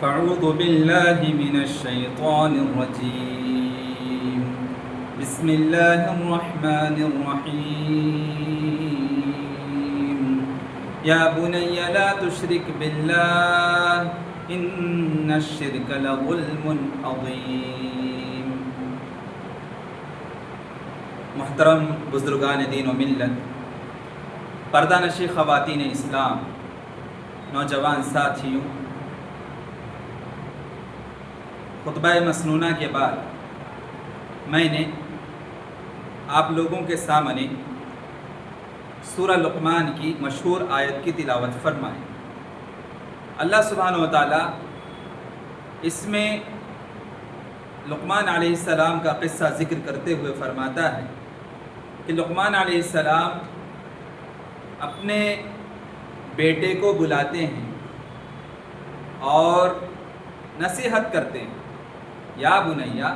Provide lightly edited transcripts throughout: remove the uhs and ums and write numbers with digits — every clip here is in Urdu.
فاعوذ باللہ من الشیطان الرجیم بسم اللہ الرحمن الرحیم یا بنی لا تشرک باللہ ان الشرک لظلم عظیم۔ محترم بزرگان دین و ملت، پردہ نشی خواتین اسلام، نوجوان ساتھیوں، خطبہ مسنونہ کے بعد میں نے آپ لوگوں کے سامنے سورہ لقمان کی مشہور آیت کی تلاوت فرمائی۔ اللہ سبحانہ و تعالی اس میں لقمان علیہ السلام کا قصہ ذکر کرتے ہوئے فرماتا ہے کہ لقمان علیہ السلام اپنے بیٹے کو بلاتے ہیں اور نصیحت کرتے ہیں، یا بنیا،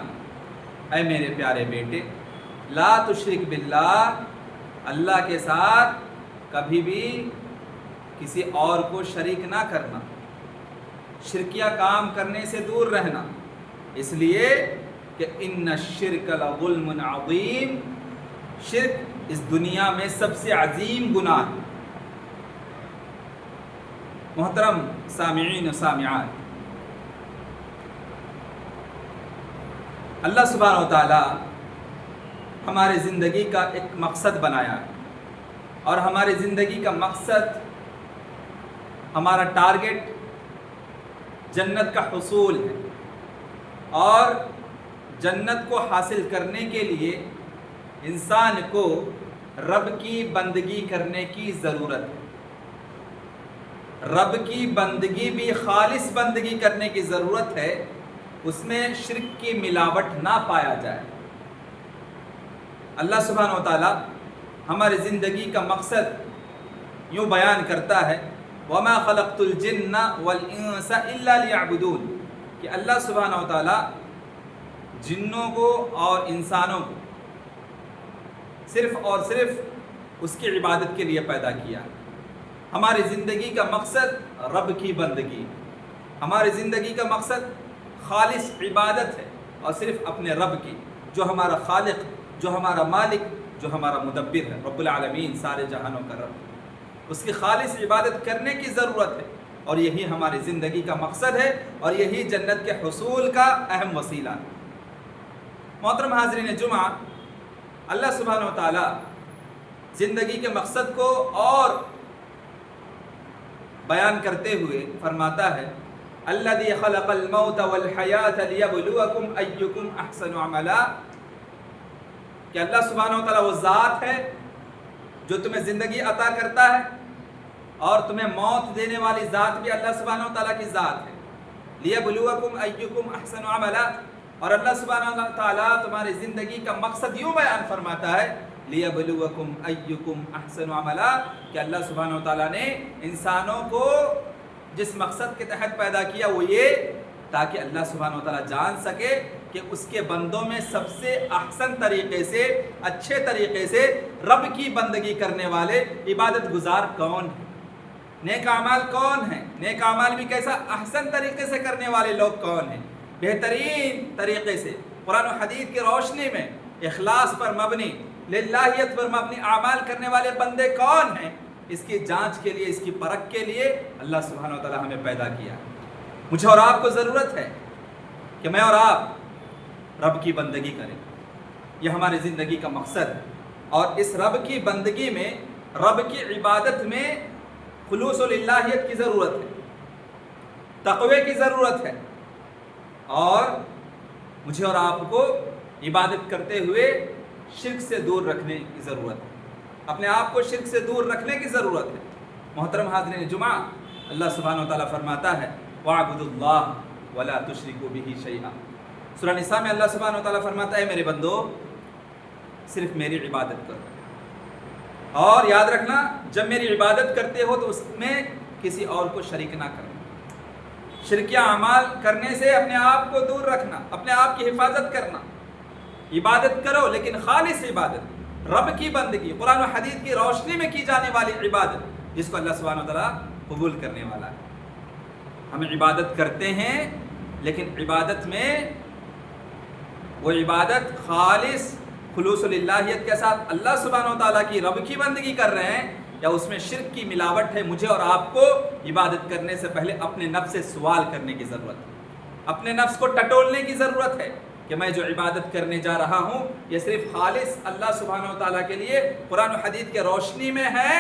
اے میرے پیارے بیٹے، لا تشرک باللہ، اللہ کے ساتھ کبھی بھی کسی اور کو شریک نہ کرنا، شرکیہ کام کرنے سے دور رہنا، اس لیے کہ ان الشرک لظلم عظیم، شرک اس دنیا میں سب سے عظیم گناہ ہے۔ محترم سامعین و سامعات، اللہ سبحانہ و تعالی ہمارے زندگی کا ایک مقصد بنایا ہے، اور ہماری زندگی کا مقصد، ہمارا ٹارگٹ جنت کا حصول ہے، اور جنت کو حاصل کرنے کے لیے انسان کو رب کی بندگی کرنے کی ضرورت ہے۔ رب کی بندگی بھی خالص بندگی کرنے کی ضرورت ہے، اس میں شرک کی ملاوٹ نہ پایا جائے۔ اللہ سبحانہ و تعالی ہماری زندگی کا مقصد یوں بیان کرتا ہے، وَمَا خَلَقْتُ الْجِنَّ وَالْإِنسَ إِلَّا لِيَعْبُدُونَ، کہ اللہ سبحانہ و تعالی جنوں کو اور انسانوں کو صرف اور صرف اس کی عبادت کے لیے پیدا کیا۔ ہماری زندگی کا مقصد رب کی بندگی، ہماری زندگی کا مقصد خالص عبادت ہے، اور صرف اپنے رب کی، جو ہمارا خالق، جو ہمارا مالک، جو ہمارا مدبر ہے، رب العالمین، سارے جہانوں کا رب، اس کی خالص عبادت کرنے کی ضرورت ہے، اور یہی ہماری زندگی کا مقصد ہے، اور یہی جنت کے حصول کا اہم وسیلہ ہے۔ محترم حاضرین جمعہ، اللہ سبحانہ و تعالی زندگی کے مقصد کو اور بیان کرتے ہوئے فرماتا ہے، الذی خلق الموت والحیاۃ لیبلوکم ایکم احسن عملا، کہ اللہ سبحانہ و تعالی وہ ذات ہے جو تمہیں زندگی عطا کرتا ہے، اور تمہیں موت دینے والی ذات بھی اللہ سبحانہ و تعالی کی ذات ہے۔ لیبلوکم ایکم احسن عملا، اور اللہ سبحانہ و تعالی تمہاری زندگی کا مقصد یوں بیان فرماتا ہے، لیبلوکم ایکم احسن عملا، کہ اللہ سبحانہ و تعالی نے انسانوں کو جس مقصد کے تحت پیدا کیا وہ یہ تاکہ اللہ سبحانہ و تعالی جان سکے کہ اس کے بندوں میں سب سے احسن طریقے سے، اچھے طریقے سے رب کی بندگی کرنے والے عبادت گزار کون ہیں، نیک اعمال کون ہیں، نیک اعمال بھی کیسا احسن طریقے سے کرنے والے لوگ کون ہیں، بہترین طریقے سے قرآن و حدیث کی روشنی میں اخلاص پر مبنی، للہیت پر مبنی اعمال کرنے والے بندے کون ہیں، اس کی جانچ کے لیے، اس کی پرکھ کے لیے اللہ سبحانہ و تعالی ہمیں پیدا کیا۔ مجھے اور آپ کو ضرورت ہے کہ میں اور آپ رب کی بندگی کریں، یہ ہماری زندگی کا مقصد ہے، اور اس رب کی بندگی میں، رب کی عبادت میں خلوص للہیت کی ضرورت ہے، تقوی کی ضرورت ہے، اور مجھے اور آپ کو عبادت کرتے ہوئے شرک سے دور رکھنے کی ضرورت ہے، اپنے آپ کو شرک سے دور رکھنے کی ضرورت ہے۔ محترم حاضرین جمعہ، اللہ سبحانہ و تعالیٰ فرماتا ہے، وَاعْبُدُوا اللَّهَ وَلَا تُشْرِكُوا بِهِ شَيْئًا۔ سورہ نساء میں اللہ سبحانہ و تعالیٰ فرماتا ہے، میرے بندو صرف میری عبادت کرو، اور یاد رکھنا جب میری عبادت کرتے ہو تو اس میں کسی اور کو شریک نہ کرنا، شرکیہ اعمال کرنے سے اپنے آپ کو دور رکھنا، اپنے آپ کی حفاظت کرنا، عبادت کرو لیکن خالص عبادت، رب کی بندگی، قرآن و حدیث کی روشنی میں کی جانے والی عبادت، جس کو اللہ سبحانہ و تعالیٰ قبول کرنے والا ہے۔ ہم عبادت کرتے ہیں لیکن عبادت میں وہ عبادت خالص خلوص للہیت کے ساتھ اللہ سبحانہ و تعالیٰ کی رب کی بندگی کر رہے ہیں، یا اس میں شرک کی ملاوٹ ہے۔ مجھے اور آپ کو عبادت کرنے سے پہلے اپنے نفس سے سوال کرنے کی ضرورت ہے، اپنے نفس کو ٹٹولنے کی ضرورت ہے کہ میں جو عبادت کرنے جا رہا ہوں یہ صرف خالص اللہ سبحانہ و تعالیٰ کے لیے قرآن و حدیث کے روشنی میں ہے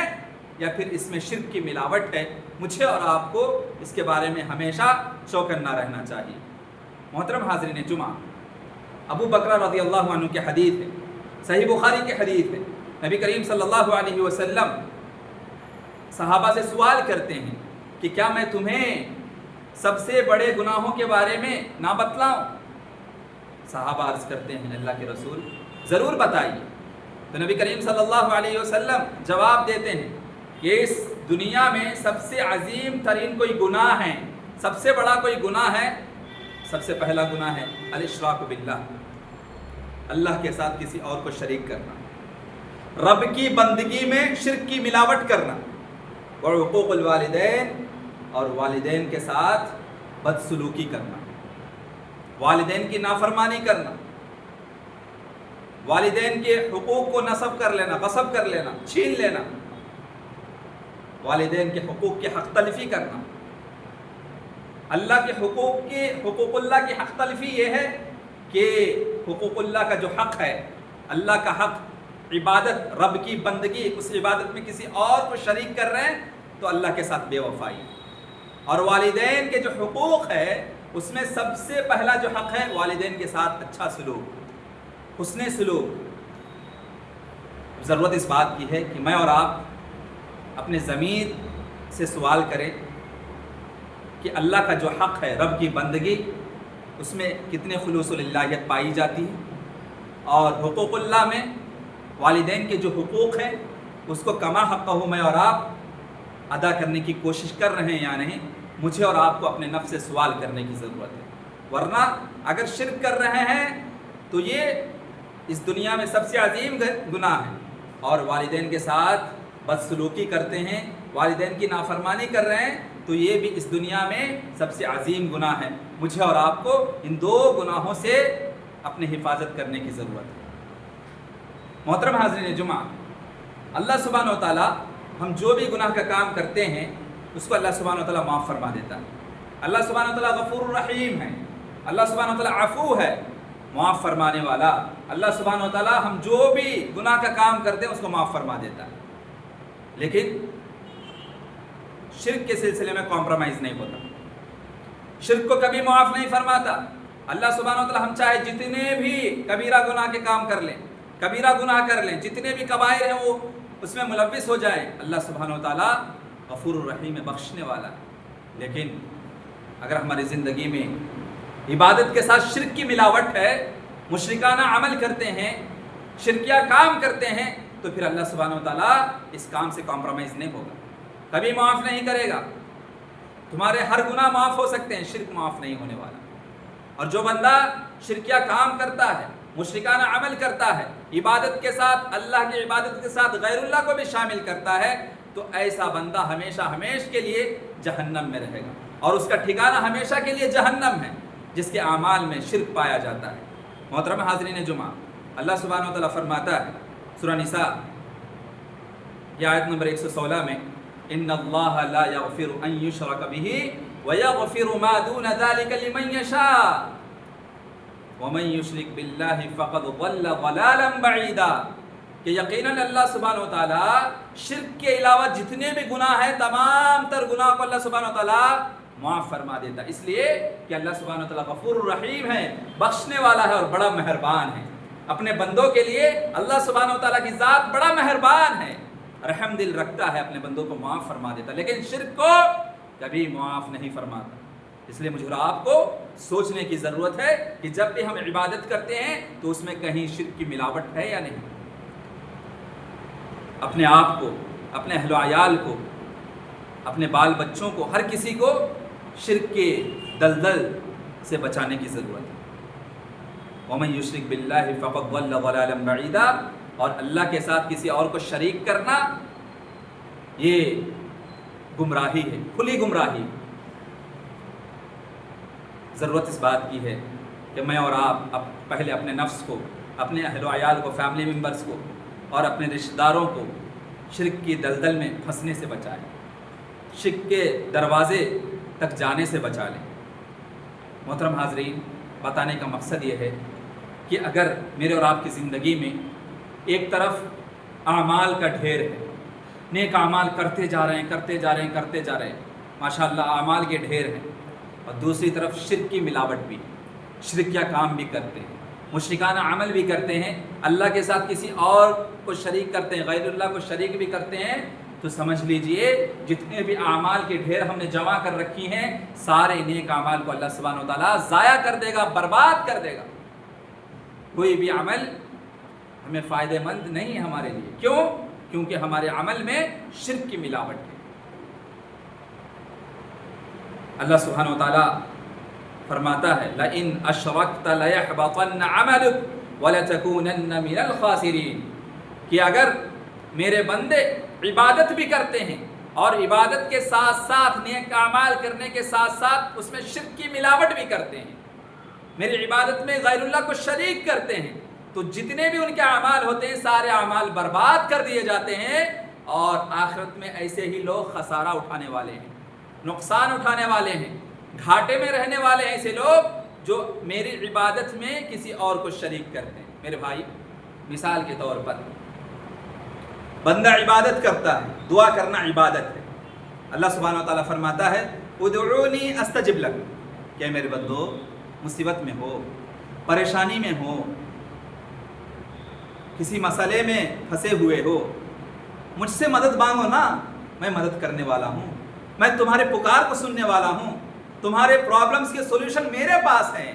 یا پھر اس میں شرک کی ملاوٹ ہے۔ مجھے اور آپ کو اس کے بارے میں ہمیشہ چوکنا رہنا چاہیے۔ محترم حاضرین جمعہ، ابو بکر رضی اللہ عنہ کی حدیث ہے، صحیح بخاری کی حدیث ہے، نبی کریم صلی اللہ علیہ وسلم صحابہ سے سوال کرتے ہیں کہ کیا میں تمہیں سب سے بڑے گناہوں کے بارے میں نہ بتلاؤں؟ صحابہ عرض کرتے ہیں اللہ کے رسول ضرور بتائیے۔ تو نبی کریم صلی اللہ علیہ وسلم جواب دیتے ہیں کہ اس دنیا میں سب سے عظیم ترین کوئی گناہ ہے، سب سے بڑا کوئی گناہ ہے، سب سے پہلا گناہ ہے الاشراک باللہ، اللہ کے ساتھ کسی اور کو شریک کرنا، رب کی بندگی میں شرک کی ملاوٹ کرنا، اور حقوق الوالدین، اور والدین کے ساتھ بدسلوکی کرنا، والدین کی نافرمانی کرنا، والدین کے حقوق کو نصب کر لینا، غصب کر لینا، چھین لینا، والدین کے حقوق کی حق تلفی کرنا۔ اللہ کے حقوق اللہ کی حق تلفی یہ ہے کہ حقوق اللہ کا جو حق ہے، اللہ کا حق، عبادت، رب کی بندگی، اس عبادت میں کسی اور کو شریک کر رہے ہیں تو اللہ کے ساتھ بے وفائی۔ اور والدین کے جو حقوق ہے اس میں سب سے پہلا جو حق ہے والدین کے ساتھ اچھا سلوک، حسن سلوک۔ ضرورت اس بات کی ہے کہ میں اور آپ اپنے ضمیر سے سوال کریں کہ اللہ کا جو حق ہے رب کی بندگی، اس میں کتنے خلوص للہیت پائی جاتی ہے، اور حقوق اللہ میں والدین کے جو حقوق ہیں اس کو کما حقہ میں اور آپ ادا کرنے کی کوشش کر رہے ہیں یا نہیں۔ مجھے اور آپ کو اپنے نفس سے سوال کرنے کی ضرورت ہے، ورنہ اگر شرک کر رہے ہیں تو یہ اس دنیا میں سب سے عظیم گناہ ہے، اور والدین کے ساتھ بدسلوکی کرتے ہیں، والدین کی نافرمانی کر رہے ہیں تو یہ بھی اس دنیا میں سب سے عظیم گناہ ہے۔ مجھے اور آپ کو ان دو گناہوں سے اپنی حفاظت کرنے کی ضرورت ہے۔ محترم حاضرین جمعہ، اللہ سبحانہ و تعالیٰ ہم جو بھی گناہ کا کام کرتے ہیں اس کو اللہ سبحانہ و تعالیٰ معاف فرما دیتا ہے۔ اللہ سبحانہ و تعالیٰ غفور الرحیم ہے، اللہ سبحانہ و تعالیٰ عفو ہے، معاف فرمانے والا۔ اللہ سبحانہ و تعالیٰ ہم جو بھی گناہ کا کام کرتے ہیں اس کو معاف فرما دیتا ہے، لیکن شرک کے سلسلے میں کمپرومائز نہیں ہوتا، شرک کو کبھی معاف نہیں فرماتا۔ اللہ سبحانہ و تعالیٰ ہم چاہے جتنے بھی کبیرہ گناہ کے کام کر لیں، کبیرہ گناہ کر لیں، جتنے بھی کبائر ہیں وہ اس میں ملوث ہو جائیں، اللہ سبحانہ و تعالیٰ غفور الرحیم ہے، بخشنے والا ہے۔ لیکن اگر ہماری زندگی میں عبادت کے ساتھ شرک کی ملاوٹ ہے، مشرکانہ عمل کرتے ہیں، شرکیہ کام کرتے ہیں، تو پھر اللہ سبحانہ و تعالیٰ اس کام سے کمپرومائز نہیں ہوگا، کبھی معاف نہیں کرے گا۔ تمہارے ہر گناہ معاف ہو سکتے ہیں، شرک معاف نہیں ہونے والا۔ اور جو بندہ شرکیہ کام کرتا ہے، مشرکانہ عمل کرتا ہے، عبادت کے ساتھ، اللہ کی عبادت کے ساتھ غیر اللہ کو بھی شامل کرتا ہے، تو ایسا بندہ ہمیشہ ہمیشہ کے لیے جہنم میں رہے گا، اور اس کا ٹھکانہ ہمیشہ کے لیے جہنم ہے، جس کے اعمال میں شرک پایا جاتا ہے۔ محترم حاضرین جمعہ، اللہ سبحانہ و تعالیٰ فرماتا ہے سورہ نساء یہ آیت نمبر 116 میں، ان اللہ لا یغفر ان یشرک بہ ویغفر ما دون ذلک لمن یشاء ومن یشرک باللہ فقد ضل ضلالا بعیدا، کہ یقیناً اللہ سبحانہ و تعالیٰ شرک کے علاوہ جتنے بھی گناہ ہیں تمام تر گناہ کو اللہ سبحانہ و تعالیٰ معاف فرما دیتا ہے، اس لیے کہ اللہ سبحانہ و تعالیٰ غفور الرحیم ہے، بخشنے والا ہے اور بڑا مہربان ہے۔ اپنے بندوں کے لیے اللہ سبحانہ و تعالیٰ کی ذات بڑا مہربان ہے، رحم دل رکھتا ہے، اپنے بندوں کو معاف فرما دیتا ہے، لیکن شرک کو کبھی معاف نہیں فرماتا۔ اس لیے مجھے اور آپ کو سوچنے کی ضرورت ہے کہ جب بھی ہم عبادت کرتے ہیں تو اس میں کہیں شرک کی ملاوٹ ہے یا نہیں۔ اپنے آپ کو، اپنے اہل و عیال کو، اپنے بال بچوں کو، ہر کسی کو شرک کے دلدل سے بچانے کی ضرورت ہے۔ وَمَن يُشْرِكْ بِاللَّهِ فَقَدْ ضَلَّ ضَلَالًا بَعِيدًا، اور اللہ کے ساتھ کسی اور کو شریک کرنا یہ گمراہی ہے، کھلی گمراہی۔ ضرورت اس بات کی ہے کہ میں اور آپ پہلے اپنے نفس کو، اپنے اہل و عیال کو، فیملی ممبرز کو اور اپنے رشتہ داروں کو شرک کی دلدل میں پھنسنے سے بچائیں، شرک کے دروازے تک جانے سے بچا لیں۔ محترم حاضرین، بتانے کا مقصد یہ ہے کہ اگر میرے اور آپ کی زندگی میں ایک طرف اعمال کا ڈھیر ہے، نیک اعمال کرتے جا رہے ہیں ماشاءاللہ اعمال کے ڈھیر ہیں، اور دوسری طرف شرک کی ملاوٹ بھی، شرکیہ کام بھی کرتے ہیں، مشرکانہ عمل بھی کرتے ہیں، اللہ کے ساتھ کسی اور کو شریک کرتے ہیں، غیر اللہ کو شریک بھی کرتے ہیں، تو سمجھ لیجئے جتنے بھی اعمال کے ڈھیر ہم نے جمع کر رکھی ہیں، سارے نیک اعمال کو اللہ سبحانہ وتعالیٰ ضائع کر دے گا، برباد کر دے گا۔ کوئی بھی عمل ہمیں فائدہ مند نہیں ہے ہمارے لیے۔ کیوں؟ کیونکہ ہمارے عمل میں شرک کی ملاوٹ ہے۔ اللہ سبحانہ وتعالیٰ فرماتا ہے لَإِنْ أَشْرَكْتَ لَيَحْبَطَنَّ عَمَلُكَ وَلَتَكُونَنَّ مِنَ الْخَاسِرِينَ، کہ اگر میرے بندے عبادت بھی کرتے ہیں اور عبادت کے ساتھ ساتھ نیک اعمال کرنے کے ساتھ ساتھ اس میں شرک کی ملاوٹ بھی کرتے ہیں، میری عبادت میں غیر اللہ کو شریک کرتے ہیں، تو جتنے بھی ان کے اعمال ہوتے ہیں سارے اعمال برباد کر دیے جاتے ہیں، اور آخرت میں ایسے ہی لوگ خسارہ اٹھانے والے ہیں، نقصان اٹھانے والے ہیں، گھاٹے میں رہنے والے ہیں ایسے لوگ جو میری عبادت میں کسی اور کو شریک کرتے ہیں۔ میرے بھائی، مثال کے طور پر بندہ عبادت کرتا ہے، دعا کرنا عبادت ہے۔ اللہ سبحانہ وتعالیٰ فرماتا ہے ادعونی استجب لکم، کہ میرے بندو مصیبت میں ہو، پریشانی میں ہو، کسی مسئلے میں پھنسے ہوئے ہو، مجھ سے مدد مانگو نا، میں مدد کرنے والا ہوں، میں تمہارے پکار کو سننے والا ہوں، تمہارے پرابلمز کے سولوشن میرے پاس ہیں،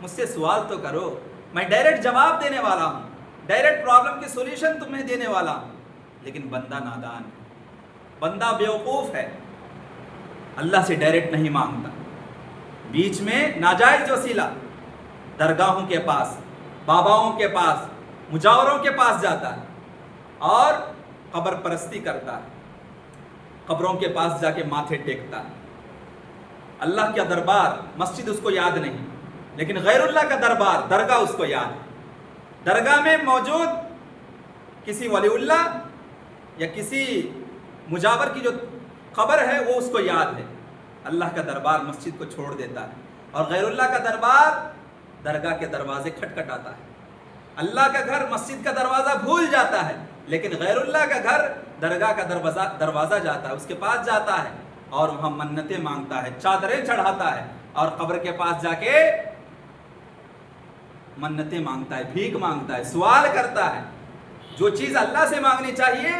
مجھ سے سوال تو کرو، میں ڈائریکٹ جواب دینے والا ہوں، ڈائریکٹ پرابلم کے سولوشن تمہیں دینے والا ہوں۔ لیکن بندہ نادان ہے، بندہ بیوقوف ہے، اللہ سے ڈائریکٹ نہیں مانگتا، بیچ میں ناجائز وسیلہ، درگاہوں کے پاس، باباؤں کے پاس، مجاوروں کے پاس جاتا ہے اور قبر پرستی کرتا ہے، قبروں کے پاس جا کے ماتھے ٹیکتا ہے۔ اللہ کا دربار، مسجد اس کو یاد نہیں، لیکن غیر اللہ کا دربار، درگاہ اس کو یاد ہے۔ درگاہ میں موجود کسی ولی اللہ یا کسی مجاور کی جو قبر ہے وہ اس کو یاد ہے، اللہ کا دربار مسجد کو چھوڑ دیتا ہے، اور غیر اللہ کا دربار درگاہ کے دروازے کھٹکھٹاتا ہے۔ اللہ کا گھر مسجد کا دروازہ بھول جاتا ہے، لیکن غیر اللہ کا گھر درگاہ کا دروازہ جاتا ہے، اس کے پاس جاتا ہے اور وہاں منتیں مانگتا ہے، چادریں چڑھاتا ہے، اور قبر کے پاس جا کے منتیں مانگتا ہے، بھیک مانگتا ہے، سوال کرتا ہے۔ جو چیز اللہ سے مانگنی چاہیے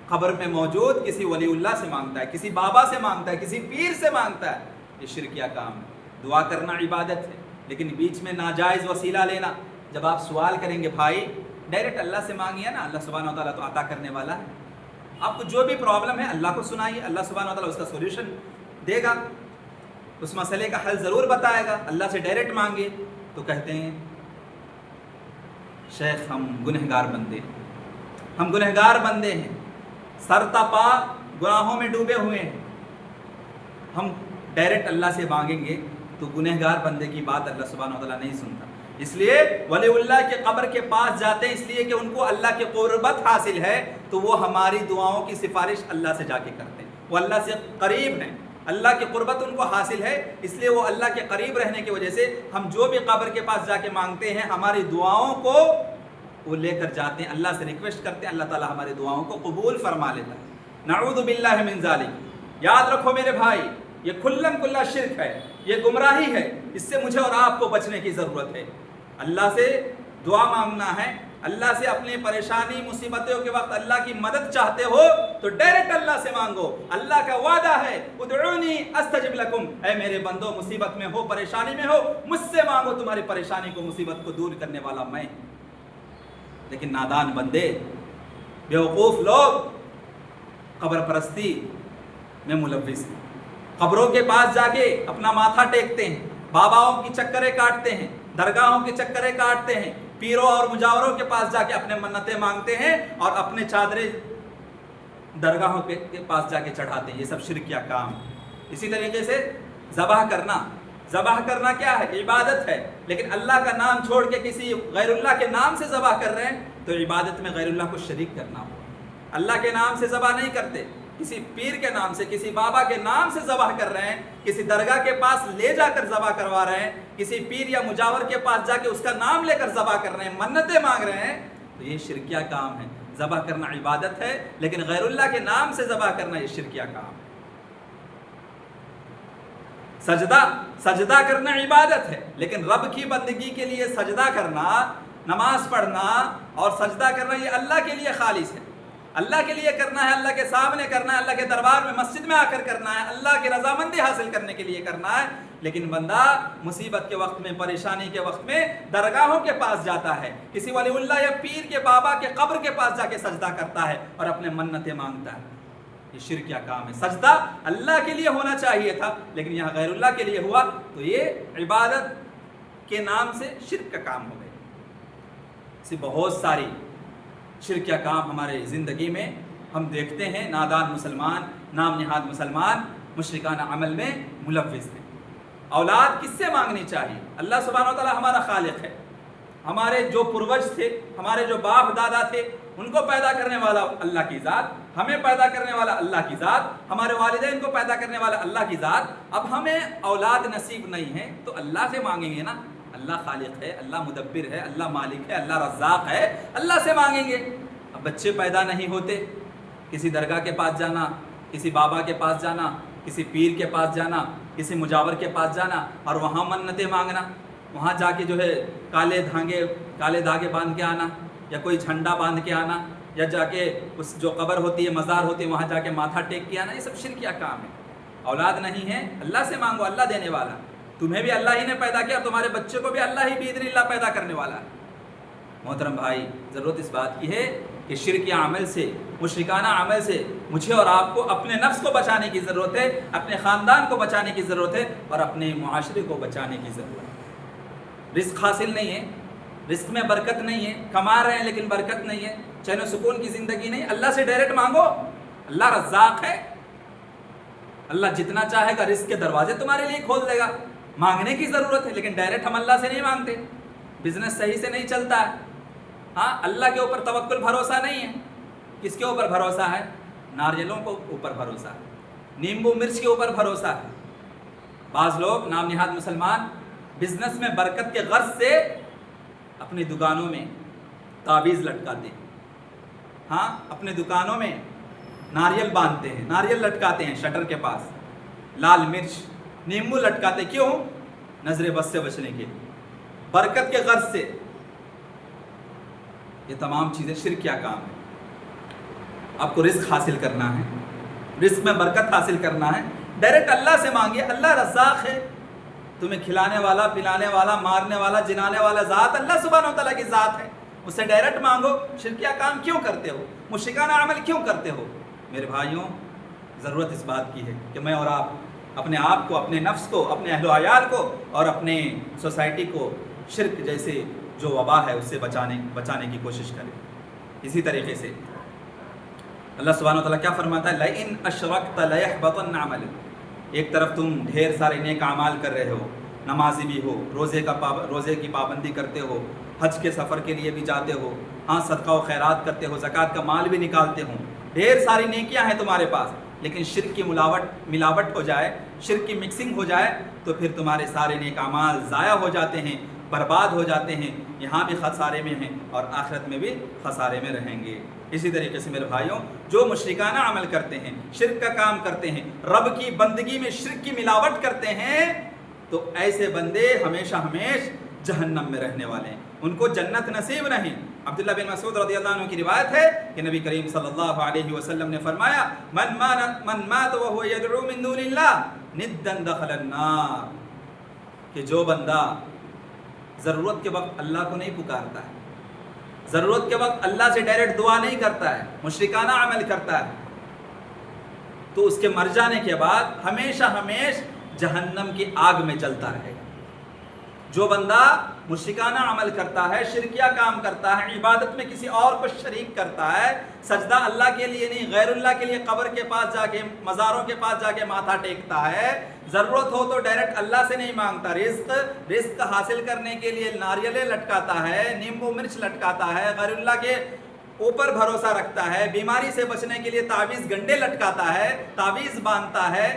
قبر میں موجود کسی ولی اللہ سے مانگتا ہے، کسی بابا سے مانگتا ہے، کسی پیر سے مانگتا ہے۔ یہ شرکیہ کام ہے۔ دعا کرنا عبادت ہے، لیکن بیچ میں ناجائز وسیلہ لینا۔ جب آپ سوال کریں گے بھائی ڈائریکٹ اللہ سے مانگیے نا، اللہ سبحانہ وتعالیٰ تو عطا کرنے والا ہے۔ آپ کو جو بھی پرابلم ہے اللہ کو سنائیے، اللہ سبحانہ وتعالیٰ اس کا سولوشن دے گا، اس مسئلے کا حل ضرور بتائے گا۔ اللہ سے ڈائریکٹ مانگے تو کہتے ہیں شیخ ہم گنہگار بندے ہیں، ہم گنہگار بندے ہیں، سر تا پا گناہوں میں ڈوبے ہوئے ہیں، ہم ڈائریکٹ اللہ سے مانگیں گے تو گنہگار بندے کی بات اللہ سبحانہ وتعالیٰ نہیں سنتا۔ اس لیے ولی اللہ کے قبر کے پاس جاتے ہیں، اس لیے کہ ان کو اللہ کی قربت حاصل ہے، تو وہ ہماری دعاؤں کی سفارش اللہ سے جا کے کرتے ہیں، وہ اللہ سے قریب ہیں، اللہ کی قربت ان کو حاصل ہے، اس لیے وہ اللہ کے قریب رہنے کی وجہ سے ہم جو بھی قبر کے پاس جا کے مانگتے ہیں ہماری دعاؤں کو وہ لے کر جاتے ہیں، اللہ سے ریکویسٹ کرتے ہیں، اللہ تعالیٰ ہماری دعاؤں کو قبول فرما لیتا ہے۔ نعوذ باللہ من ذالک۔ یاد رکھو میرے بھائی، یہ کھلم کھلا شرک ہے، یہ گمراہی ہے، اس سے مجھے اور آپ کو بچنے کی ضرورت ہے۔ اللہ سے دعا مانگنا ہے، اللہ سے اپنی پریشانی مصیبتوں کے وقت اللہ کی مدد چاہتے ہو تو ڈائریکٹ اللہ سے مانگو۔ اللہ کا وعدہ ہے ادعونی استجب لکم، اے میرے بندو مصیبت میں ہو، پریشانی میں ہو، مجھ سے مانگو، تمہاری پریشانی کو، مصیبت کو دور کرنے والا میں۔ لیکن نادان بندے، بیوقوف لوگ قبر پرستی میں ملوث ہیں، قبروں کے پاس جا کے اپنا ماتھا ٹیکتے ہیں، باباؤں کی چکریں کاٹتے ہیں، درگاہوں کے چکریں کاٹتے ہیں، پیروں اور مجاوروں کے پاس جا کے اپنے منتیں مانگتے ہیں اور اپنے چادریں درگاہوں کے پاس جا کے چڑھاتے ہیں۔ یہ سب شرکیہ کام ہے۔ اسی طریقے سے ذبح کرنا، ذبح کرنا کیا ہے؟ عبادت ہے، لیکن اللہ کا نام چھوڑ کے کسی غیر اللہ کے نام سے ذبح کر رہے ہیں تو عبادت میں غیر اللہ کو شریک کرنا ہو۔ اللہ کے نام سے ذبح نہیں کرتے، کسی پیر کے نام سے، کسی بابا کے نام سے ذبح کر رہے ہیں، کسی درگاہ کے پاس لے جا کر ذبح کروا رہے ہیں، کسی پیر یا مجاور کے پاس جا کے اس کا نام لے کر ذبح کر رہے ہیں، منتیں مانگ رہے ہیں، تو یہ شرکیہ کام ہے۔ ذبح کرنا عبادت ہے، لیکن غیر اللہ کے نام سے ذبح کرنا یہ شرکیہ کام ہے۔ سجدہ کرنا عبادت ہے، لیکن رب کی بندگی کے لیے سجدہ کرنا، نماز پڑھنا اور سجدہ کرنا یہ اللہ کے لیے خالص ہے، اللہ کے لیے کرنا ہے، اللہ کے سامنے کرنا ہے، اللہ کے دربار میں مسجد میں آ کر کرنا ہے، اللہ کی رضامندی حاصل کرنے کے لیے کرنا ہے۔ لیکن بندہ مصیبت کے وقت میں، پریشانی کے وقت میں درگاہوں کے پاس جاتا ہے، کسی ولی اللہ یا پیر کے بابا کے قبر کے پاس جا کے سجدہ کرتا ہے اور اپنے منتیں مانگتا ہے، یہ شرکیہ کام ہے۔ سجدہ اللہ کے لیے ہونا چاہیے تھا، لیکن یہاں غیر اللہ کے لیے ہوا تو یہ عبادت کے نام سے شرک کا کام ہو گیا۔ ایسی بہت ساری شرکیہ کام ہمارے زندگی میں ہم دیکھتے ہیں۔ نادان مسلمان، نام نہاد مسلمان مشرکانہ عمل میں ملوث ہیں۔ اولاد کس سے مانگنی چاہیے؟ اللہ سبحانہ و تعالیٰ ہمارا خالق ہے، ہمارے جو پروج تھے، ہمارے جو باپ دادا تھے، ان کو پیدا کرنے والا اللہ کی ذات، ہمیں پیدا کرنے والا اللہ کی ذات، ہمارے والدین کو پیدا کرنے والا اللہ کی ذات۔ اب ہمیں اولاد نصیب نہیں ہے تو اللہ سے مانگیں گے نا، اللہ خالق ہے، اللہ مدبر ہے، اللہ مالک ہے، اللہ رزاق ہے، اللہ سے مانگیں گے۔ اب بچے پیدا نہیں ہوتے، کسی درگاہ کے پاس جانا، کسی بابا کے پاس جانا، کسی پیر کے پاس جانا، کسی مجاور کے پاس جانا اور وہاں منتیں مانگنا، وہاں جا کے جو ہے کالے دھاگے باندھ کے آنا، یا کوئی جھنڈا باندھ کے آنا، یا جا کے اس جو قبر ہوتی ہے، مزار ہوتی ہے، وہاں جا کے ماتھا ٹیک کے آنا، یہ سب شرکیہ کام ہے۔ اولاد نہیں ہے، اللہ سے مانگو، اللہ دینے والا، تمہیں بھی اللہ ہی نے پیدا کیا اور تمہارے بچے کو بھی اللہ ہی باذن اللہ پیدا کرنے والا ہے۔ محترم بھائی، ضرورت اس بات کی ہے کہ شرکیہ عمل سے، مشرکانہ عمل سے مجھے اور آپ کو اپنے نفس کو بچانے کی ضرورت ہے، اپنے خاندان کو بچانے کی ضرورت ہے اور اپنے معاشرے کو بچانے کی ضرورت ہے۔ رزق حاصل نہیں ہے، رزق میں برکت نہیں ہے، کما رہے ہیں لیکن برکت نہیں ہے، چین و سکون کی زندگی نہیں، اللہ سے ڈائریکٹ مانگو، اللہ رزاق ہے، اللہ جتنا چاہے گا رزق کے دروازے تمہارے لیے کھول دے گا۔ مانگنے کی ضرورت ہے، لیکن ڈائریکٹ ہم اللہ سے نہیں مانگتے، بزنس صحیح سے نہیں چلتا ہے، ہاں اللہ کے اوپر توکل بھروسہ نہیں ہے۔ کس کے اوپر بھروسہ ہے؟ ناریلوں کے اوپر بھروسہ ہے، نیمبو مرچ کے اوپر بھروسہ ہے۔ بعض لوگ نام نہاد مسلمان بزنس میں برکت کے غرض سے اپنی دکانوں میں تعویذ لٹکاتے ہیں، ہاں اپنے دکانوں میں ناریل باندھتے ہیں، ناریل لٹکاتے ہیں شٹر کے پاس، لال مرچ، نیمبو لٹکاتے، کیوں؟ نظر بد سے بچنے کے لیے، برکت کے غرض سے۔ یہ تمام چیزیں شرکیہ کام ہے۔ آپ کو رزق حاصل کرنا ہے، رزق میں برکت حاصل کرنا ہے، ڈائریکٹ اللہ سے مانگیے، اللہ رزاق ہے، تمہیں کھلانے والا، پلانے والا، مارنے والا، جنانے والا ذات اللہ سبحانہ و تعالیٰ کی ذات ہے، اس سے ڈائریکٹ مانگو۔ شرکیہ کام کیوں کرتے ہو؟ مشرکانہ عمل کیوں کرتے ہو؟ میرے بھائیوں، ضرورت اس بات کی ہے کہ میں اور آپ اپنے آپ کو، اپنے نفس کو، اپنے اہل و عیال کو اور اپنے سوسائٹی کو شرک جیسے جو وبا ہے اس سے بچانے کی کوشش کریں۔ اسی طریقے سے اللہ سبحانہ و تعالیٰ کیا فرماتا ہے؟ لَئِنْ أَشْرَكْتَ لَيَحْبَطَنَّ عَمَلُكَ۔ ایک طرف تم ڈھیر سارے نیک اعمال کر رہے ہو، نمازی بھی ہو، روزے کی پابندی کرتے ہو، حج کے سفر کے لیے بھی جاتے ہو، ہاں صدقہ و خیرات کرتے ہو، زکوٰۃ کا مال بھی نکالتے ہو، ڈھیر ساری نیکیاں ہیں تمہارے پاس، لیکن شرک کی ملاوٹ ہو جائے، شرک کی مکسنگ ہو جائے تو پھر تمہارے سارے نیک اعمال ضائع ہو جاتے ہیں، برباد ہو جاتے ہیں، یہاں بھی خسارے میں ہیں اور آخرت میں بھی خسارے میں رہیں گے۔ اسی طریقے سے میرے بھائیوں، جو مشرکانہ عمل کرتے ہیں، شرک کا کام کرتے ہیں، رب کی بندگی میں شرک کی ملاوٹ کرتے ہیں، تو ایسے بندے ہمیشہ جہنم میں رہنے والے ہیں، ان کو جنت نصیب نہیں۔ عبداللہ بن مسعود رضی اللہ عنہ کی روایت ہے کہ نبی کریم صلی اللہ علیہ وسلم نے فرمایا، من مات وهو يدعو من دون اللہ ندا دخل النار، کہ جو بندہ ضرورت کے وقت اللہ کو نہیں پکارتا ہے، ضرورت کے وقت اللہ سے ڈائریکٹ دعا نہیں کرتا ہے، مشرکانہ عمل کرتا ہے، تو اس کے مر جانے کے بعد ہمیشہ جہنم کی آگ میں جلتا رہے گا۔ جو بندہ مشرکانہ عمل کرتا ہے، شرکیہ کام کرتا ہے، عبادت میں کسی اور کو شریک کرتا ہے، سجدہ اللہ کے لیے نہیں غیر اللہ کے لیے قبر کے پاس جا کے، مزاروں کے پاس جا کے ماتھا ٹیکتا ہے، ضرورت ہو تو ڈائریکٹ اللہ سے نہیں مانگتا، رزق حاصل کرنے کے لیے ناریلیں لٹکاتا ہے، نیمبو مرچ لٹکاتا ہے، غیر اللہ کے اوپر بھروسہ رکھتا ہے، بیماری سے بچنے کے لیے تعویذ گنڈے لٹکاتا ہے، تعویذ باندھتا ہے،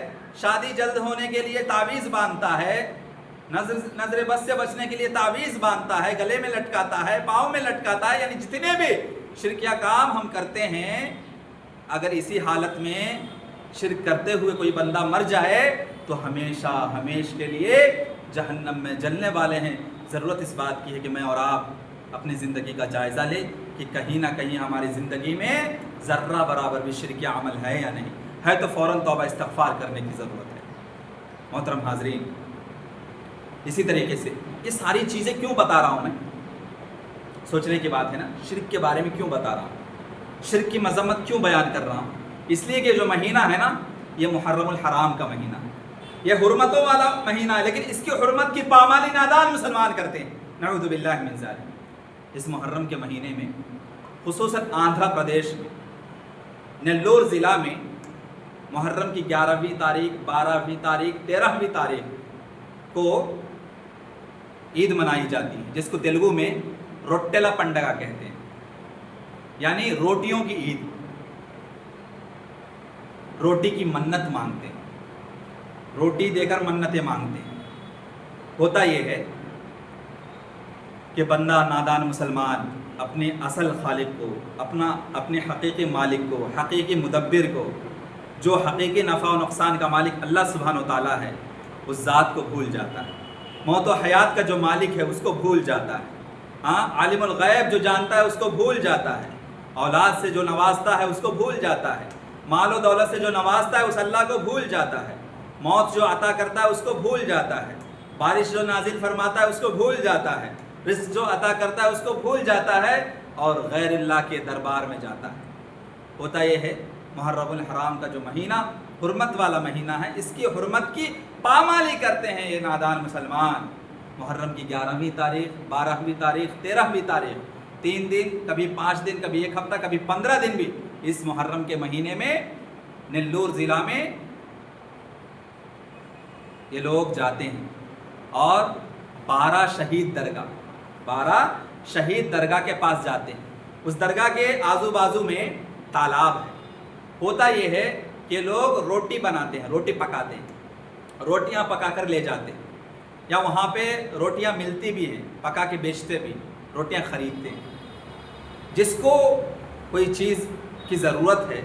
شادی جلد ہونے کے لیے تعویذ باندھتا ہے، نظر بس سے بچنے کے لیے تعویذ باندھتا ہے، گلے میں لٹکاتا ہے، پاؤں میں لٹکاتا ہے، یعنی جتنے بھی شرکیہ کام ہم کرتے ہیں، اگر اسی حالت میں شرک کرتے ہوئے کوئی بندہ مر جائے تو ہمیشہ ہمیشہ کے لیے جہنم میں جلنے والے ہیں۔ ضرورت اس بات کی ہے کہ میں اور آپ اپنی زندگی کا جائزہ لیں کہ کہیں نہ کہیں ہماری زندگی میں ذرہ برابر بھی شرکیہ عمل ہے یا نہیں ہے، تو فوراً توبہ استغفار کرنے کی ضرورت ہے۔ محترم حاضرین، اسی طریقے سے یہ ساری چیزیں کیوں بتا رہا ہوں میں؟ سوچنے کی بات ہے نا، شرک کے بارے میں کیوں بتا رہا ہوں، شرک کی مذمت کیوں بیان کر رہا ہوں؟ اس لیے کہ جو مہینہ ہے نا، یہ محرم الحرام کا مہینہ ہے، یہ حرمتوں والا مہینہ ہے، لیکن اس کی حرمت کی پامالی نادان مسلمان کرتے ہیں، نعوذ باللہ من ذالک۔ اس محرم کے مہینے میں خصوصاً آندھرا پردیش میں نیلور ضلع میں محرم کی 11ویں تاریخ، 12ویں تاریخ، 13ویں تاریخ کو عید منائی جاتی ہے، جس کو تیلگو میں روٹیلا پنڈگا کہتے ہیں، یعنی روٹیوں کی عید۔ روٹی کی منت مانگتے ہیں، روٹی دے کر منتیں مانگتے ہیں۔ ہوتا یہ ہے کہ بندہ نادان مسلمان اپنے اصل خالق کو، اپنے حقیقی مالک کو، حقیقی مدبر کو، جو حقیقی نفع و نقصان کا مالک اللہ سبحانہ و تعالیٰ ہے، اس ذات کو بھول جاتا ہے۔ موت و حیات کا جو مالک ہے اس کو بھول جاتا ہے۔ عالم الغیب جو جانتا ہے اس کو بھول جاتا ہے۔ اولاد سے جو نوازتا ہے اس کو بھول جاتا ہے۔ مال و دولت سے جو نوازتا ہے اس اللہ کو بھول جاتا ہے۔ موت جو عطا کرتا ہے اس کو بھول جاتا ہے۔ بارش جو نازل فرماتا ہے اس کو بھول جاتا ہے۔ رزق جو عطا کرتا ہے اس کو بھول جاتا ہے اور غیر اللہ کے دربار میں جاتا ہے۔ ہوتا یہ ہے محرم الحرام کا جو مہینہ حرمت والا مہینہ ہے، اس کی حرمت کی پامالی کرتے ہیں یہ نادان مسلمان۔ محرم کی 11ویں تاریخ، 12ویں تاریخ، 13ویں تاریخ، 3 دن، کبھی 5 دن، کبھی 1 ہفتہ، کبھی 15 دن بھی اس محرم کے مہینے میں نیلور ضلع میں یہ لوگ جاتے ہیں اور 12 شہید درگاہ کے پاس جاتے ہیں۔ اس درگاہ کے آزو بازو میں تالاب ہے۔ ہوتا یہ ہے کہ لوگ روٹی بناتے ہیں، روٹی پکاتے ہیں، روٹیاں پکا کر لے جاتے ہیں، یا وہاں پہ روٹیاں ملتی بھی ہیں، پکا کے بیچتے بھی، روٹیاں خریدتے ہیں۔ جس کو کوئی چیز کی ضرورت ہے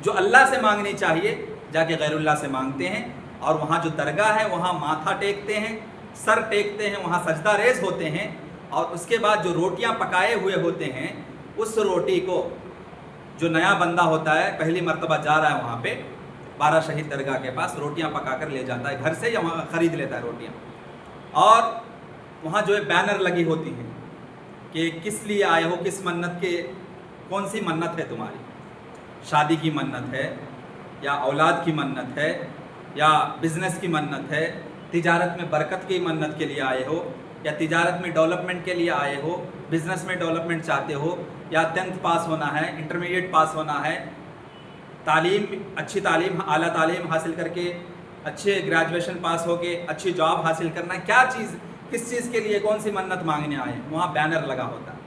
جو اللہ سے مانگنی چاہیے، جا کے غیر اللہ سے مانگتے ہیں، اور وہاں جو درگاہ ہے وہاں ماتھا ٹیکتے ہیں، سر ٹیکتے ہیں، وہاں سجدہ ریز ہوتے ہیں، اور اس کے بعد جو روٹیاں پکائے ہوئے ہوتے ہیں اس روٹی کو جو نیا بندہ ہوتا ہے، پہلی مرتبہ جا رہا ہے وہاں پہ 12 شہید درگاہ کے پاس، روٹیاں پکا کر لے جاتا ہے گھر سے، یا وہاں خرید لیتا ہے روٹیاں، اور وہاں جو ہے بینر لگی ہوتی ہیں کہ کس لیے آئے ہو، کس منت کے، کون سی منت ہے تمہاری، شادی کی منت ہے، یا اولاد کی منت ہے، یا بزنس کی منت ہے، تجارت میں برکت کی منت کے لیے آئے ہو، یا تجارت میں ڈیولپمنٹ کے لیے آئے ہو، بزنس میں ڈیولپمنٹ چاہتے ہو، یا 10th پاس ہونا ہے، انٹرمیڈیٹ پاس ہونا ہے، تعلیم، اچھی تعلیم، اعلیٰ تعلیم حاصل کر کے اچھے گریجویشن پاس ہو کے اچھی جاب حاصل کرنا ہے، کیا چیز، کس چیز کے لیے، کون سی منت مانگنے آئے ہیں، وہاں بینر لگا ہوتا ہے،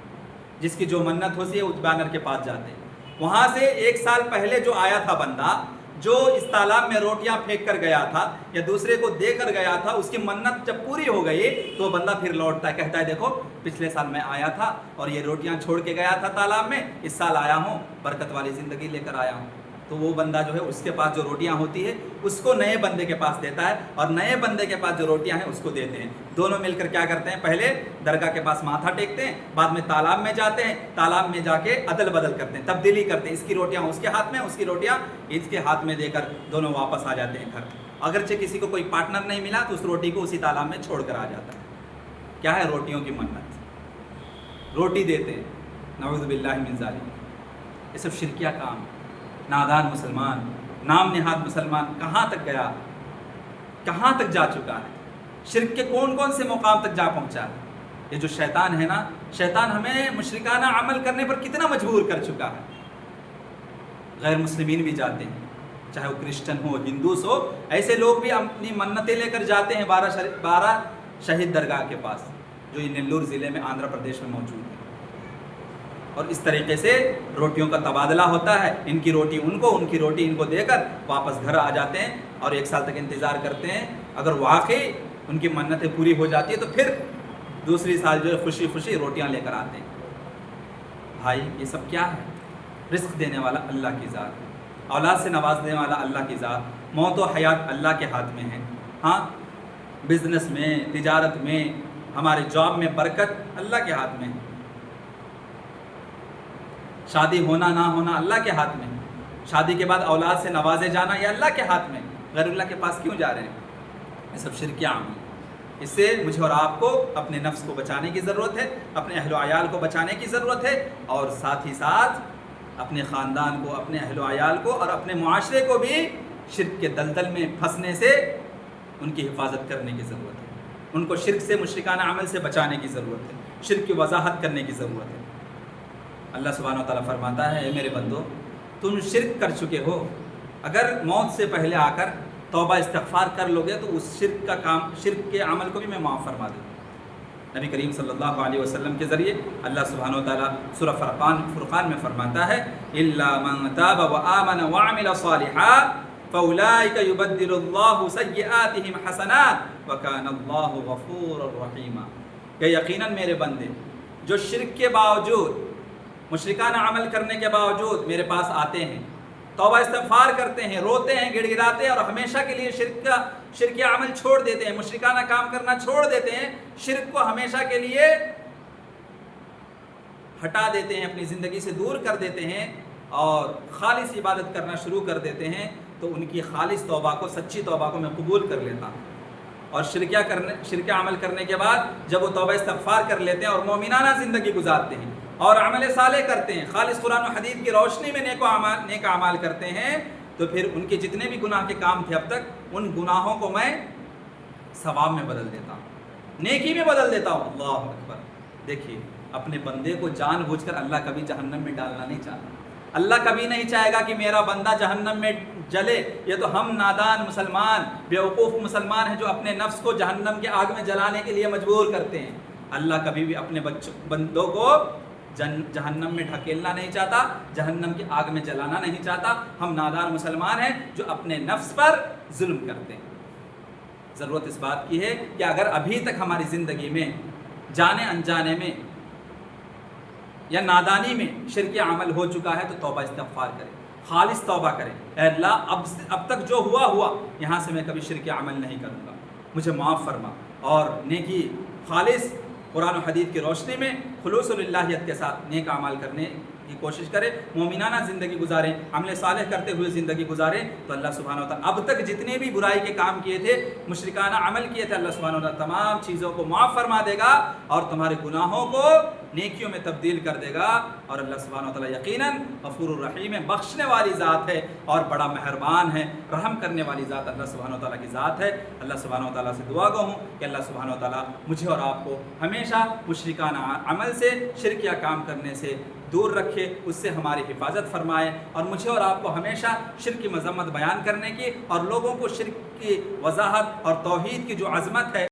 جس کی جو منت ہوتی ہے اس بینر کے پاس جاتے ہیں۔ وہاں سے 1 سال پہلے جو آیا تھا بندہ، جو اس تالاب میں روٹیاں پھینک کر گیا تھا یا دوسرے کو دے کر گیا تھا، اس کی منت جب پوری ہو گئی تو بندہ پھر لوٹتا ہے، کہتا ہے دیکھو پچھلے سال میں آیا تھا اور یہ روٹیاں چھوڑ کے گیا تھا تالاب میں، اس سال آیا ہوں برکت والی زندگی لے کر آیا ہوں۔ تو وہ بندہ جو ہے اس کے پاس جو روٹیاں ہوتی ہے اس کو نئے بندے کے پاس دیتا ہے، اور نئے بندے کے پاس جو روٹیاں ہیں اس کو دیتے ہیں۔ دونوں مل کر کیا کرتے ہیں، پہلے درگاہ کے پاس ماتھا ٹیکتے ہیں، بعد میں تالاب میں جاتے ہیں، تالاب میں جا کے عدل بدل کرتے ہیں، تبدیلی کرتے ہیں، اس کی روٹیاں اس کے ہاتھ میں، اس کی روٹیاں اس کے ہاتھ میں دے کر دونوں واپس آ جاتے ہیں گھر۔ اگرچہ کسی کو کوئی پارٹنر نہیں ملا تو اس روٹی کو اسی تالاب میں چھوڑ کر آ جاتا ہے۔ کیا ہے روٹیوں کی منت، روٹی دیتے ہیں، نعوذ باللہ من ذالک۔ یہ سب شرکیہ کام، نادان مسلمان، نام نہاد مسلمان کہاں تک گیا، کہاں تک جا چکا ہے۔ شرک کے کون کون سے مقام تک جا پہنچا ہے. یہ جو شیطان ہے نا، شیطان ہمیں مشرکانہ عمل کرنے پر کتنا مجبور کر چکا ہے. غیر مسلمین بھی جاتے ہیں، چاہے وہ کرسچن ہو، ہندوس ہو، ایسے لوگ بھی اپنی منتیں لے کر جاتے ہیں 12 شہید درگاہ کے پاس، جو یہ نیلور ضلع میں آندھرا پردیش میں موجود ہے. اور اس طریقے سے روٹیوں کا تبادلہ ہوتا ہے، ان کی روٹی ان کو، ان کی روٹی ان کو دے کر واپس گھر آ جاتے ہیں اور 1 سال تک انتظار کرتے ہیں. اگر واقعی ان کی منتیں پوری ہو جاتی ہے تو پھر دوسری سال جو ہے خوشی خوشی روٹیاں لے کر آتے ہیں. بھائی یہ سب کیا ہے؟ رزق دینے والا اللہ کی ذات، اولاد سے نوازنے والا اللہ کی ذات. موت و حیات اللہ کے ہاتھ میں ہے. ہاں، بزنس میں، تجارت میں، ہمارے جاب میں برکت اللہ کے ہاتھ میں ہے. شادی ہونا نہ ہونا اللہ کے ہاتھ میں ہے. شادی کے بعد اولاد سے نوازے جانا یہ اللہ کے ہاتھ میں ہے. غیر اللہ کے پاس کیوں جا رہے ہیں؟ یہ سب شرک عمل. اس سے مجھے اور آپ کو اپنے نفس کو بچانے کی ضرورت ہے، اپنے اہل و عیال کو بچانے کی ضرورت ہے، اور ساتھ ہی ساتھ اپنے خاندان کو، اپنے اہل و عیال کو اور اپنے معاشرے کو بھی شرک کے دلدل میں پھنسنے سے ان کی حفاظت کرنے کی ضرورت ہے. ان کو شرک سے، مشرکانہ عمل سے بچانے کی ضرورت ہے، شرک کی وضاحت کرنے کی ضرورت ہے. اللہ سبحانہ و تعالیٰ فرماتا ہے، اے میرے بندو، تم شرک کر چکے ہو، اگر موت سے پہلے آ کر توبہ استغفار کر لو گے تو اس شرک کے عمل کو بھی میں معاف فرما دوں. نبی کریم صلی اللہ علیہ وسلم کے ذریعے اللہ سبحانہ و تعالیٰ سورہ فرقان میں فرماتا ہے، اِلَّا مَن تَابَ وَآمَنَ وَعَمِلَ صَالِحًا فَأُولَٰئِكَ يُبَدِّلُ اللَّهُ سَيِّئَاتِهِمْ حَسَنَاتٍ وَكَانَ اللَّهُ غَفُورًا رَحِيمًا. کہ یقیناً میرے بندے جو شرک کے باوجود، مشرکانہ عمل کرنے کے باوجود میرے پاس آتے ہیں، توبہ استغفار کرتے ہیں، روتے ہیں، گڑ گڑاتے ہیں، اور ہمیشہ کے لیے شرک عمل چھوڑ دیتے ہیں، مشرکانہ کام کرنا چھوڑ دیتے ہیں، شرک کو ہمیشہ کے لیے ہٹا دیتے ہیں، اپنی زندگی سے دور کر دیتے ہیں اور خالص عبادت کرنا شروع کر دیتے ہیں، تو ان کی خالص توبہ کو، سچی توبہ کو میں قبول کر لیتا ہوں. اور شرک عمل کرنے کے بعد جب وہ توبہ استغفار کر لیتے ہیں اور مومنانہ زندگی گزارتے ہیں اور عمل صالح کرتے ہیں، خالص قرآن و حدیث کی روشنی میں نیک اعمال کرتے ہیں، تو پھر ان کے جتنے بھی گناہ کے کام تھے اب تک، ان گناہوں کو میں ثواب میں بدل دیتا ہوں، نیکی میں بدل دیتا ہوں. اللہ اکبر. دیکھیے، اپنے بندے کو جان بوجھ کر اللہ کبھی جہنم میں ڈالنا نہیں چاہتا. اللہ کبھی نہیں چاہے گا کہ میرا بندہ جہنم میں جلے. یہ تو ہم نادان مسلمان، بیوقوف مسلمان ہیں جو اپنے نفس کو جہنم کے آگ میں جلانے کے لیے مجبور کرتے ہیں. اللہ کبھی بھی اپنے بندوں کو جہنم میں ڈھکیلنا نہیں چاہتا، جہنم کی آگ میں جلانا نہیں چاہتا. ہم نادان مسلمان ہیں جو اپنے نفس پر ظلم کرتے ہیں. ضرورت اس بات کی ہے کہ اگر ابھی تک ہماری زندگی میں جانے انجانے میں یا نادانی میں شرک عمل ہو چکا ہے تو توبہ استغفار کریں، خالص توبہ کریں. اے اللہ، اب تک جو ہوا یہاں سے میں کبھی شرک عمل نہیں کروں گا، مجھے معاف فرما. اور نیکی خالص قرآن و حدیث کی روشنی میں خلوص اللہیت کے ساتھ نیک اعمال کرنے کی کوشش کریں، مومنانہ زندگی گزاریں، عمل صالح کرتے ہوئے زندگی گزاریں. تو اللہ سبحانہ و تعالیٰ اب تک جتنے بھی برائی کے کام کیے تھے، مشرکانہ عمل کیے تھے، اللہ سبحانہ و تعالیٰ تمام چیزوں کو معاف فرما دے گا اور تمہارے گناہوں کو نیکیوں میں تبدیل کر دے گا. اور اللہ سبحانہ و تعالیٰ یقیناً غفور الرحیم ہے، بخشنے والی ذات ہے اور بڑا مہربان ہے، رحم کرنے والی ذات اللہ سبحانہ و تعالیٰ کی ذات ہے. اللہ سبحانہ و تعالیٰ سے دعا گو ہوں کہ اللہ سبحانہ و تعالیٰ مجھے اور آپ کو ہمیشہ مشرکانہ عمل سے، شرکیہ کام کرنے سے دور رکھے، اس سے ہماری حفاظت فرمائے، اور مجھے اور آپ کو ہمیشہ شرک کی مذمت بیان کرنے کی اور لوگوں کو شرک کی وضاحت اور توحید کی جو عظمت ہے